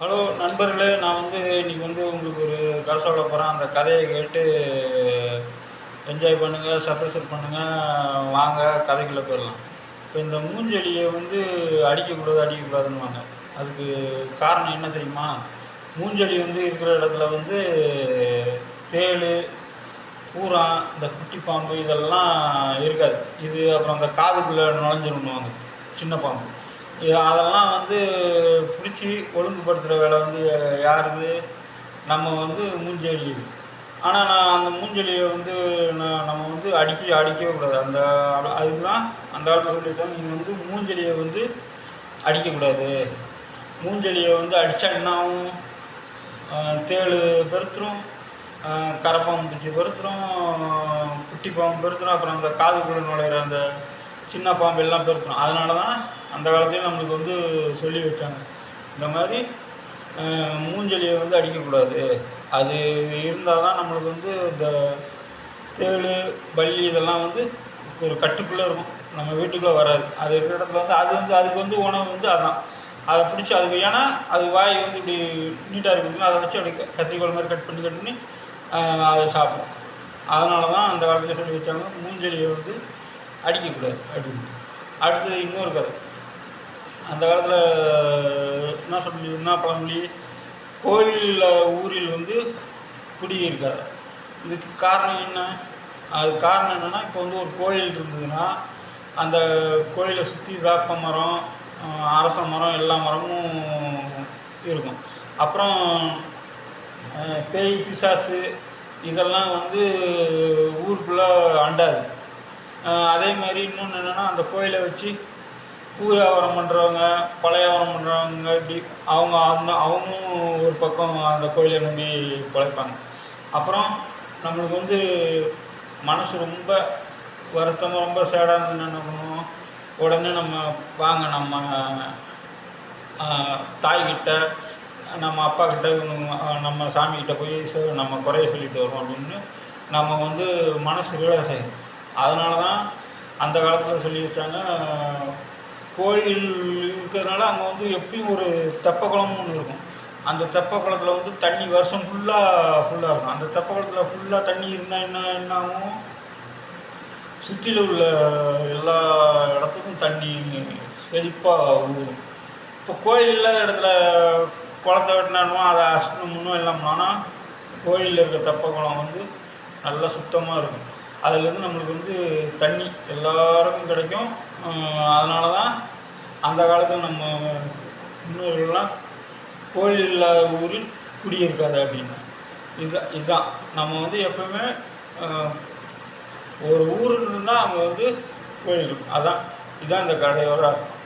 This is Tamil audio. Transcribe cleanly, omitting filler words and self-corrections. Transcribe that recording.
ஹலோ நண்பர்களே, நான் இன்னைக்கு உங்களுக்கு ஒரு கதை சொல்ல போகிறேன். அந்த கதையை கேட்டு என்ஜாய் பண்ணுங்கள், சப்ரசர் பண்ணுங்கள். வாங்க கதைக்குள்ளே போயிடலாம். இப்போ இந்த மூஞ்செடியை அடிக்கக்கூடாதுன்னுவாங்க. அதுக்கு காரணம் என்ன தெரியுமா? மூஞ்செடி இருக்கிற இடத்துல தேள், பூரான், இந்த குட்டி பாம்பு இதெல்லாம் இருக்காது. இது அப்புறம் அந்த காதுக்குள்ளே நுழைஞ்சிருன்னுவாங்க சின்ன பாம்பு. அதெல்லாம் பிடிச்சி ஒழுங்குபடுத்துகிற வேலை யாருது? நம்ம மூஞ்செடி இது. ஆனால் நான் அந்த மூஞ்செடியை நம்ம அடிக்கவே கூடாது. அதுதான் அந்த காலத்தில் சொல்லியிருக்காங்க, நீங்கள் மூஞ்செடியை அடிக்கக்கூடாது. மூஞ்செடியை அடித்தா என்ன ஆகும்? தேள் பெருத்துரும், கரைப்பாம்பு பூச்சி பெருத்துரும், குட்டி பாம்பு பெருத்துரும், அப்புறம் அந்த காதுக்குள்ளே நுழையிற அந்த சின்ன பாம்பு எல்லாம் பெருத்துரும். அதனால தான் அந்த காலத்துலேயும் நம்மளுக்கு சொல்லி வச்சாங்க, இந்த மாதிரி மூஞ்செடியை அடிக்கக்கூடாது. அது இருந்தால் தான் நம்மளுக்கு இந்த தேள், பல்லி இதெல்லாம் ஒரு கட்டுக்குள்ளே இருக்கும், நம்ம வீட்டுக்குள்ளே வராது. அது இருக்கிற இடத்துல அதுக்கு உணவு அதான். அதை பிடிச்சி அதுக்கு, ஏன்னா அது வாய் இப்படி நீட்டாக இருக்குதுன்னா அதை வச்சு அப்படி கத்திரிக்கோள் மாதிரி கட் பண்ணி அதை சாப்பிடும். அதனால தான் அந்த காலத்தில் சொல்லி வச்சாங்க, மூஞ்செடியை அடிக்கக்கூடாது அப்படின்னு. அடுத்தது இன்னொரு கதை. அந்த காலத்தில் என்ன பழமொழி? கோயிலில் ஊரில் குடி இருக்காது. இதுக்கு காரணம் என்ன? அது காரணம் என்னென்னா, இப்போ ஒரு கோயில் இருந்ததுன்னா அந்த கோயிலை சுற்றி வேப்ப மரம், அரச மரம், எல்லா மரமும் இருக்கும். அப்புறம் பேய், பிசாசு இதெல்லாம் ஊருக்குள்ளே அண்டாது. அதே மாதிரி இன்னொன்று என்னென்னா, அந்த கோயிலை வச்சு பூ வியாபாரம் பண்ணுறவங்க, பழ வியாபாரம் பண்ணுறவங்க, இப்படி அவங்களும் ஒரு பக்கம் அந்த கோயிலை நம்பி பிழைப்பாங்க. அப்புறம் நம்மளுக்கு மனசு ரொம்ப வருத்தமாக, ரொம்ப சேடாக இருந்ததுன்னா என்ன பண்ணுவோம்? உடனே நம்ம தாய்கிட்ட, நம்ம அப்பாக்கிட்ட, நம்ம சாமிக்கிட்ட போய் நம்ம குறைய சொல்லிட்டு வருவோம் அப்படின்னு நம்ம மனசு ரிலாக்ஸ் ஆகிடும். அதனால தான் அந்த காலத்தில் சொல்லி வச்சாங்க, கோயில் இருக்கிறதுனால அங்கே எப்பயும் ஒரு தெப்ப குளம்னு ஒன்று இருக்கும். அந்த தெப்ப குளத்தில் தண்ணி வருஷம் ஃபுல்லாக இருக்கும். அந்த தெப்ப குளத்தில் ஃபுல்லாக தண்ணி இருந்தால் என்ன ஆகும்? சுற்றில உள்ள எல்லா இடத்துக்கும் தண்ணி செழிப்பாக ஊறும். இப்போ கோயில் இல்லாத இடத்துல குளத்தை வெட்டினாலும் அதை அசுத்தமுன்னும் இல்லாமனா கோயிலில் இருக்க தெப்ப குளம் நல்லா சுத்தமாக இருக்கும். அதுலேருந்து நம்மளுக்கு தண்ணி எல்லாருக்கும் கிடைக்கும். அதனால தான் அந்த காலத்தில் நம்ம முன்னோர்கள்லாம் கோயில் இல்லாத ஊரில் குடியிருக்காது அப்படின்னு. இதுதான் நம்ம எப்பவுமே ஒரு ஊர் இருந்தால் அங்கே கோயில் இருக்கும். இதுதான் இந்த கதையோட அர்த்தம்.